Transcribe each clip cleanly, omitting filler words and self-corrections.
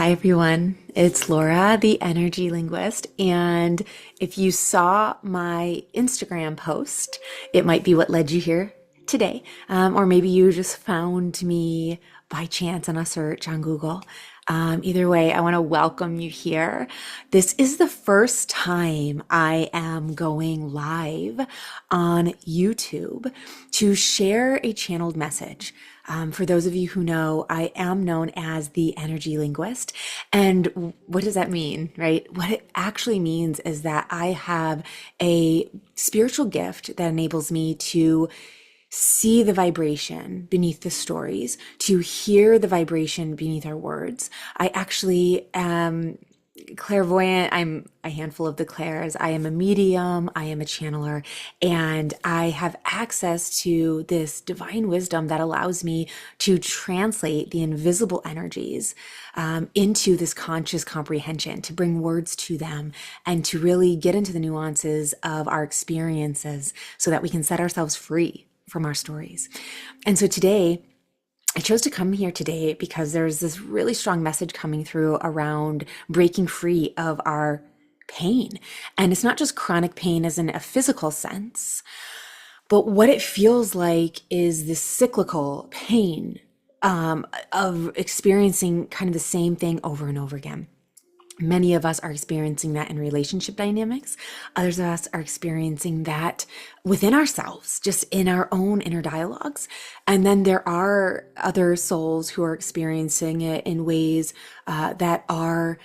Hi everyone, it's Laura, the energy linguist. And if you saw my Instagram post, it might be what led you here today. Or maybe you just found me by chance in a search on Google. Either way, I want to welcome you here. This is the first time I am going live on YouTube to share a channeled message. For those of you who know, I am known as the energy linguist. And what does that mean, right? What it actually means is that I have a spiritual gift that enables me to see the vibration beneath the stories, to hear the vibration beneath our words. I actually am clairvoyant. I'm a handful of the clairs. I am a medium. I am a channeler, and I have access to this divine wisdom that allows me to translate the invisible energies into this conscious comprehension, to bring words to them and to really get into the nuances of our experiences so that we can set ourselves free from our stories. And so today, I chose to come here today because there's this really strong message coming through around breaking free of our pain. And it's not just chronic pain as in a physical sense, but what it feels like is this cyclical pain of experiencing kind of the same thing over and over again. Many of us are experiencing that in relationship dynamics. Others of us are experiencing that within ourselves, just in our own inner dialogues. And then there are other souls who are experiencing it in ways that are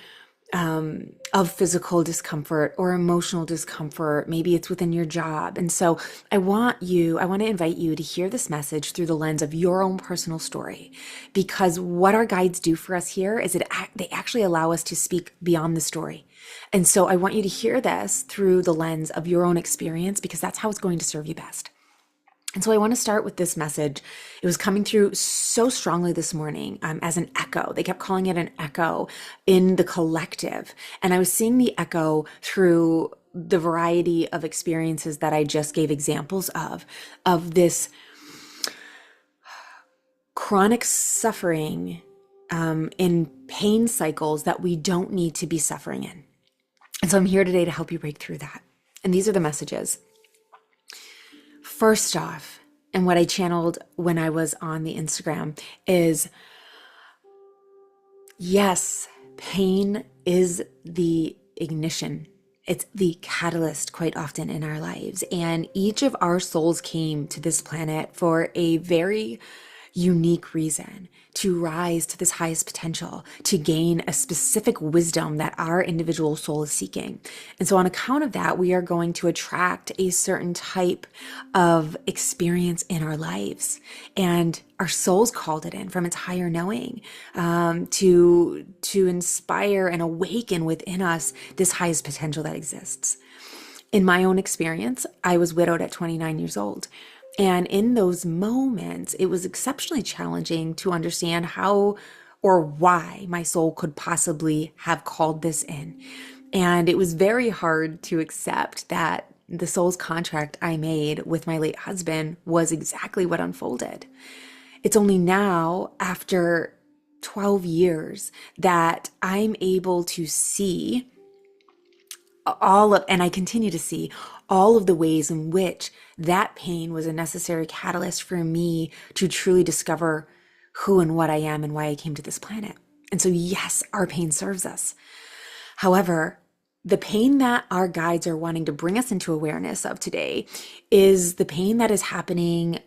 of physical discomfort or emotional discomfort. Maybe it's within your job. And so I want to invite you to hear this message through the lens of your own personal story, because what our guides do for us here is they actually allow us to speak beyond the story. And so I want you to hear this through the lens of your own experience, because that's how it's going to serve you best. And so I want to start with this message. It was coming through so strongly this morning as an echo. They kept calling it an echo in the collective. And I was seeing the echo through the variety of experiences that I just gave examples of this chronic suffering in pain cycles that we don't need to be suffering in. And so I'm here today to help you break through that. And these are the messages. First off, and what I channeled when I was on the Instagram is, yes, pain is the ignition. It's the catalyst quite often in our lives. And each of our souls came to this planet for a very unique reason, to rise to this highest potential, to gain a specific wisdom that our individual soul is seeking. And so on account of that, we are going to attract a certain type of experience in our lives. And our soul's called it in from its higher knowing, to inspire and awaken within us this highest potential that exists. In my own experience, I was widowed at 29 years old. And in those moments, it was exceptionally challenging to understand how or why my soul could possibly have called this in. And it was very hard to accept that the soul's contract I made with my late husband was exactly what unfolded. It's only now, after 12 years, that I'm able to see and I continue to see all of the ways in which that pain was a necessary catalyst for me to truly discover who and what I am and why I came to this planet. And so, yes, our pain serves us. However, the pain that our guides are wanting to bring us into awareness of today is the pain that is happening.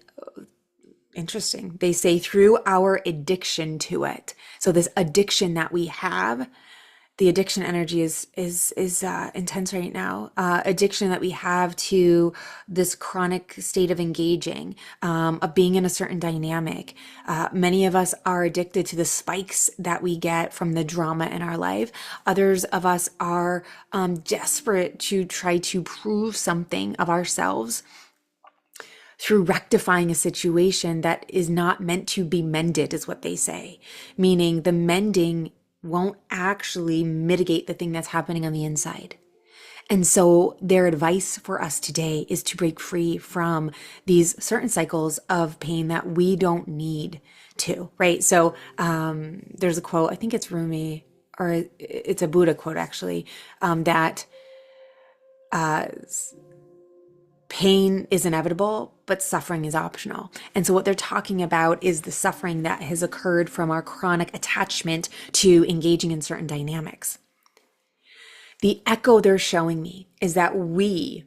Interesting. They say through our addiction to it. So this addiction that we have, the addiction energy is intense right now. Addiction that we have to this chronic state of engaging, of being in a certain dynamic. Many of us are addicted to the spikes that we get from the drama in our life. Others of us are desperate to try to prove something of ourselves through rectifying a situation that is not meant to be mended, is what they say. Meaning the mending won't actually mitigate the thing that's happening on the inside. And so their advice for us today is to break free from these certain cycles of pain that we don't need to, right? So there's a quote, I think it's Rumi, or it's a Buddha quote actually, that pain is inevitable, but suffering is optional. And so what they're talking about is the suffering that has occurred from our chronic attachment to engaging in certain dynamics. The echo they're showing me is that we,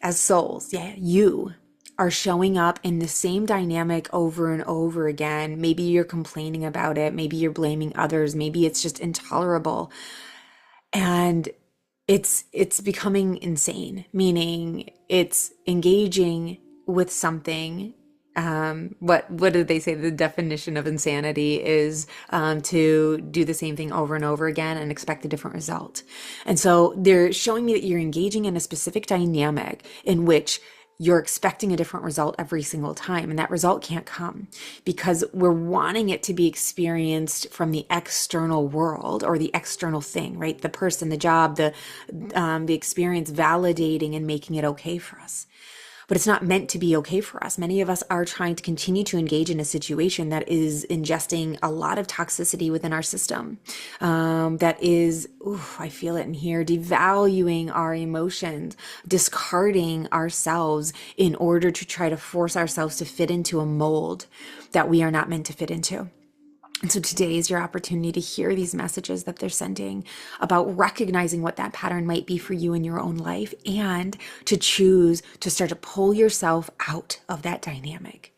as souls, you are showing up in the same dynamic over and over again. Maybe you're complaining about it. Maybe you're blaming others. Maybe it's just intolerable. And it's becoming insane, meaning it's engaging with something. What did they say? The definition of insanity is to do the same thing over and over again and expect a different result. And so they're showing me that you're engaging in a specific dynamic in which you're expecting a different result every single time. And that result can't come because we're wanting it to be experienced from the external world or the external thing, right? The person, the job, the experience validating and making it okay for us. But it's not meant to be okay for us. Many of us are trying to continue to engage in a situation that is ingesting a lot of toxicity within our system. That is, I feel it in here, devaluing our emotions, discarding ourselves in order to try to force ourselves to fit into a mold that we are not meant to fit into. And so today is your opportunity to hear these messages that they're sending about recognizing what that pattern might be for you in your own life and to choose to start to pull yourself out of that dynamic.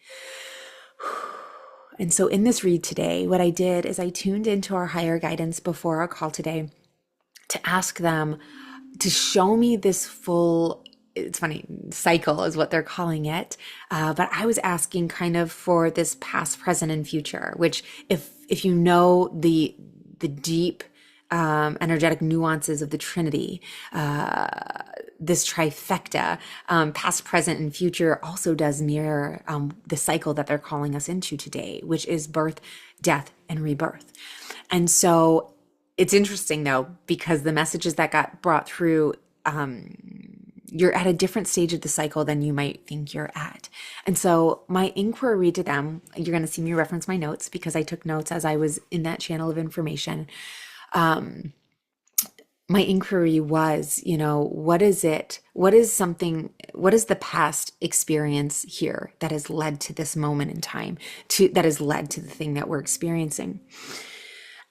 And so in this read today, what I did is I tuned into our higher guidance before our call today to ask them to show me this full, it's funny, cycle is what they're calling it. But I was asking kind of for this past, present, and future, which if you know the deep energetic nuances of the Trinity, this trifecta, past, present, and future also does mirror the cycle that they're calling us into today, which is birth, death, and rebirth. And so it's interesting though, because the messages that got brought through, you're at a different stage of the cycle than you might think you're at. And so my inquiry to them, you're going to see me reference my notes because I took notes as I was in that channel of information. My inquiry was, what is it? What is the past experience here that has led to this moment in time, that has led to the thing that we're experiencing?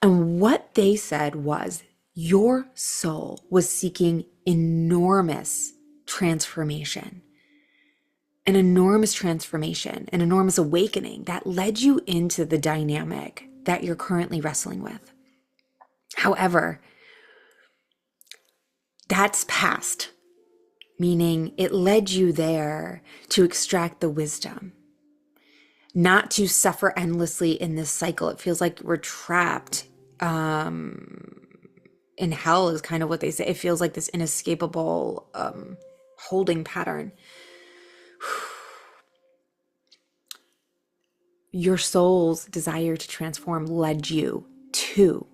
And what they said was, your soul was seeking enormous transformation, an enormous awakening that led you into the dynamic that you're currently wrestling with. However, that's past, meaning it led you there to extract the wisdom, not to suffer endlessly in this cycle. It feels like we're trapped in hell is kind of what they say. It feels like this inescapable holding pattern. Your soul's desire to transform led you to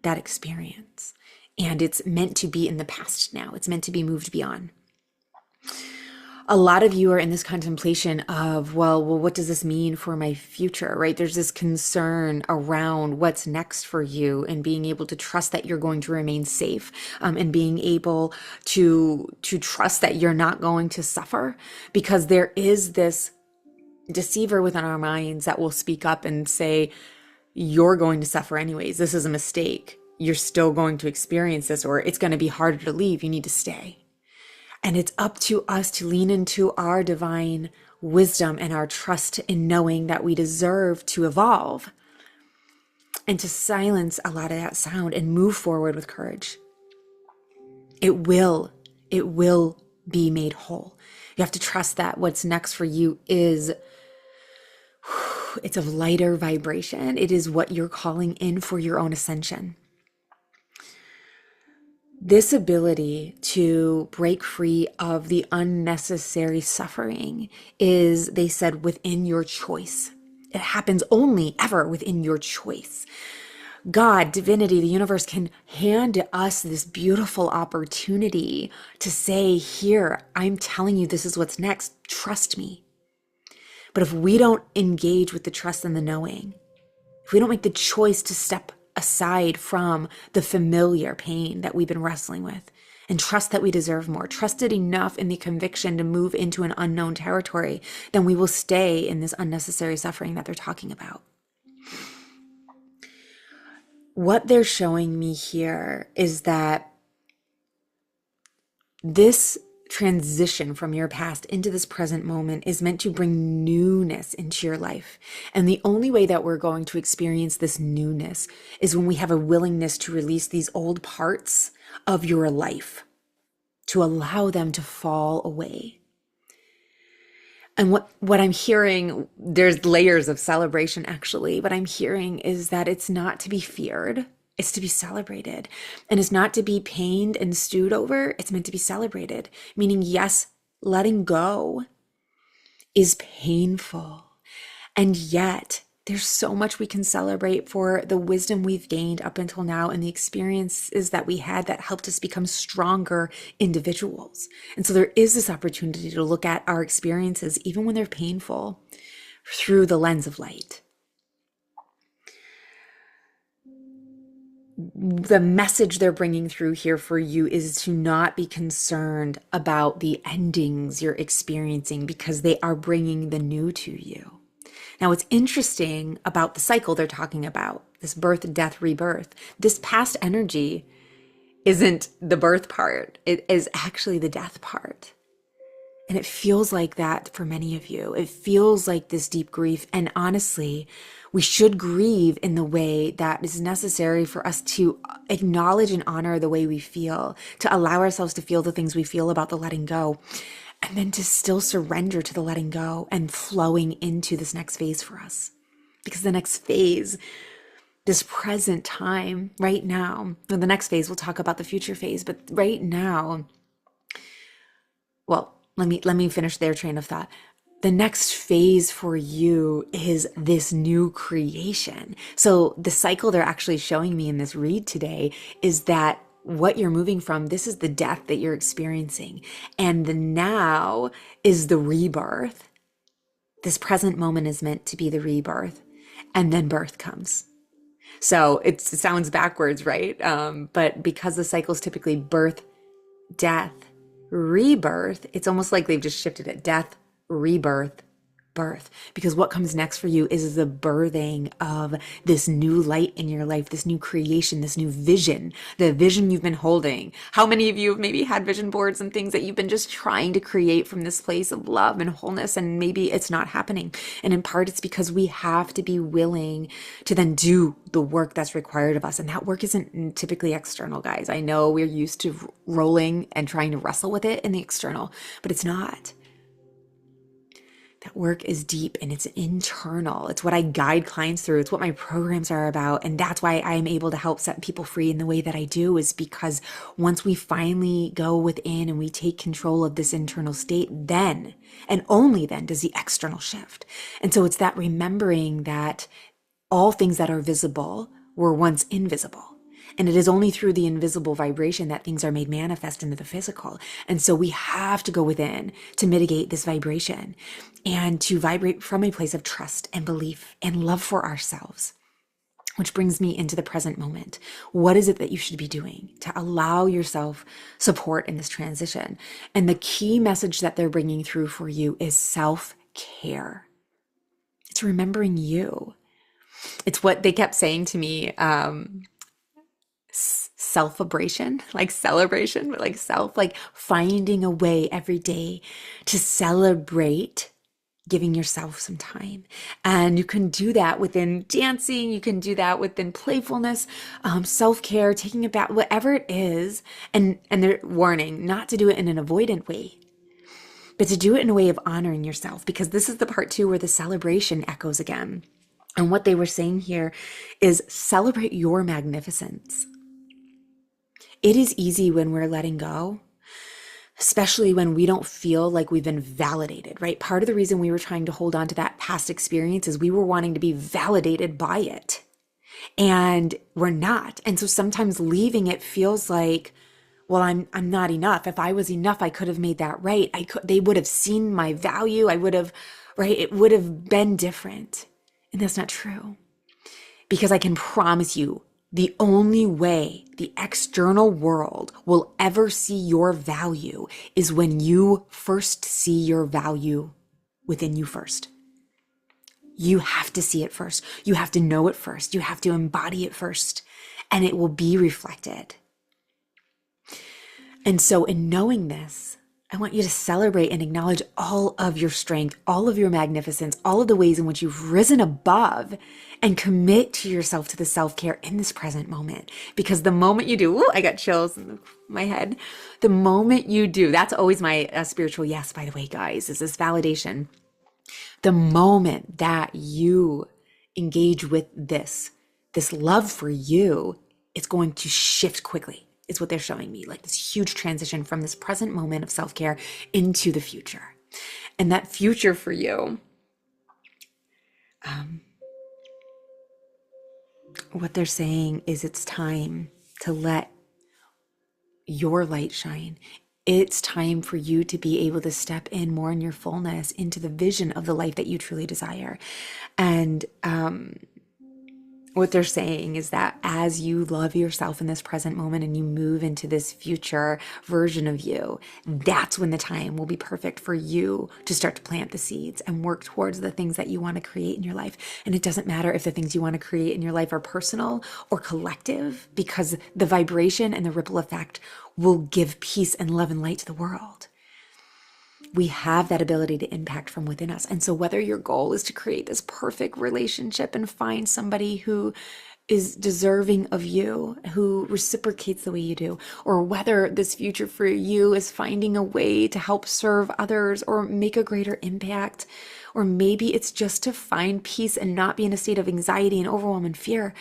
that experience. And it's meant to be in the past now. It's meant to be moved beyond. A lot of you are in this contemplation of, well, what does this mean for my future, right? There's this concern around what's next for you and being able to trust that you're going to remain safe, and being able to trust that you're not going to suffer, because there is this deceiver within our minds that will speak up and say, you're going to suffer anyways. This is a mistake. You're still going to experience this, or it's going to be harder to leave. You need to stay. And it's up to us to lean into our divine wisdom and our trust in knowing that we deserve to evolve and to silence a lot of that sound and move forward with courage. It will be made whole. You have to trust that what's next for you is, it's of lighter vibration. It is what you're calling in for your own ascension. This ability to break free of the unnecessary suffering is, they said, within your choice. It happens only ever within your choice. God, divinity, the universe can hand us this beautiful opportunity to say, here, I'm telling you, this is what's next. Trust me. But if we don't engage with the trust and the knowing, if we don't make the choice to step aside from the familiar pain that we've been wrestling with and trust that we deserve more, trust it enough in the conviction to move into an unknown territory, then we will stay in this unnecessary suffering that they're talking about. What they're showing me here is that this transition from your past into this present moment is meant to bring newness into your life. And the only way that we're going to experience this newness is when we have a willingness to release these old parts of your life, to allow them to fall away. And what I'm hearing, there's layers of celebration actually. What I'm hearing is that it's not to be feared. It's to be celebrated. And it's not to be pained and stewed over. It's meant to be celebrated. Meaning, yes, letting go is painful. And yet, there's so much we can celebrate for the wisdom we've gained up until now and the experiences that we had that helped us become stronger individuals. And so there is this opportunity to look at our experiences, even when they're painful, through the lens of light. The message they're bringing through here for you is to not be concerned about the endings you're experiencing because they are bringing the new to you. Now, what's interesting about the cycle they're talking about, this birth, death, rebirth, this past energy isn't the birth part. It is actually the death part. And it feels like that for many of you. It feels like this deep grief. And honestly, we should grieve in the way that is necessary for us to acknowledge and honor the way we feel, to allow ourselves to feel the things we feel about the letting go, and then to still surrender to the letting go and flowing into this next phase for us. Because the next phase, this present time, right now, the next phase, we'll talk about the future phase, but right now, well, let me finish their train of thought. The next phase for you is this new creation. So the cycle they're actually showing me in this read today is that what you're moving from, this is the death that you're experiencing. And the now is the rebirth. This present moment is meant to be the rebirth. And then birth comes. So it sounds backwards, right? But because the cycle is typically birth, death, rebirth, it's almost like they've just shifted it. Death, rebirth, birth. Because what comes next for you is the birthing of this new light in your life, this new creation, this new vision, the vision you've been holding. How many of you have maybe had vision boards and things that you've been just trying to create from this place of love and wholeness, and maybe it's not happening? And in part, it's because we have to be willing to then do the work that's required of us. And that work isn't typically external, guys. I know we're used to rolling and trying to wrestle with it in the external, but it's not. That work is deep and it's internal. It's what I guide clients through. It's what my programs are about. And that's why I'm able to help set people free in the way that I do, is because once we finally go within and we take control of this internal state, then and only then does the external shift. And so it's that remembering that all things that are visible were once invisible. And it is only through the invisible vibration that things are made manifest into the physical. And so we have to go within to mitigate this vibration and to vibrate from a place of trust and belief and love for ourselves. Which brings me into the present moment. What is it that you should be doing to allow yourself support in this transition? And the key message that they're bringing through for you is self-care. It's remembering you. It's what they kept saying to me, celebration, like celebration, but like self, like finding a way every day to celebrate giving yourself some time. And you can do that within dancing. You can do that within playfulness, self-care, taking a bath, whatever it is. And they're warning not to do it in an avoidant way, but to do it in a way of honoring yourself, because this is the part too where the celebration echoes again. And what they were saying here is celebrate your magnificence. It is easy when we're letting go, especially when we don't feel like we've been validated, right? Part of the reason we were trying to hold on to that past experience is we were wanting to be validated by it, and we're not. And so sometimes leaving it feels like, well, I'm not enough. If I was enough, I could have made that right. They would have seen my value. I would have, right? It would have been different. And that's not true. Because I can promise you, The only way the external world will ever see your value is when you first see your value within you first. You have to see it first. You have to know it first. You have to embody it first, and it will be reflected. And so in knowing this, I want you to celebrate and acknowledge all of your strength, all of your magnificence, all of the ways in which you've risen above, and commit to yourself to the self-care in this present moment. Because the moment you do, I got chills in my head. The moment you do, that's always my spiritual yes, by the way, guys, is this validation. The moment that you engage with this love for you, it's going to shift quickly. It's what they're showing me, like this huge transition from this present moment of self-care into the future. And that future for you, what they're saying is it's time to let your light shine. It's time for you to be able to step in more in your fullness into the vision of the life that you truly desire. And what they're saying is that as you love yourself in this present moment and you move into this future version of you, that's when the time will be perfect for you to start to plant the seeds and work towards the things that you want to create in your life. And it doesn't matter if the things you want to create in your life are personal or collective, because the vibration and the ripple effect will give peace and love and light to the world. We have that ability to impact from within us. And so whether your goal is to create this perfect relationship and find somebody who is deserving of you, who reciprocates the way you do, or whether this future for you is finding a way to help serve others or make a greater impact, or maybe it's just to find peace and not be in a state of anxiety and overwhelm and fear,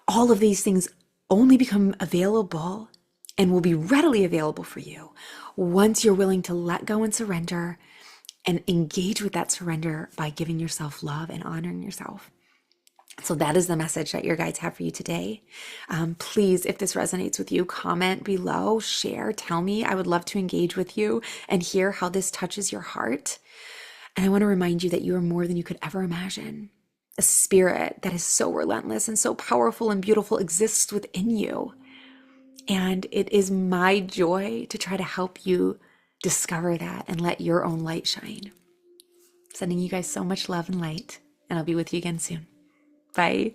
all of these things only become available and will be readily available for you once you're willing to let go and surrender and engage with that surrender by giving yourself love and honoring yourself. So that is the message that your guides have for you today. Please, if this resonates with you, comment below, share, tell me. I would love to engage with you and hear how this touches your heart. And I want to remind you that you are more than you could ever imagine. A spirit that is so relentless and so powerful and beautiful exists within you. And it is my joy to try to help you discover that and let your own light shine. Sending you guys so much love and light, and I'll be with you again soon. Bye.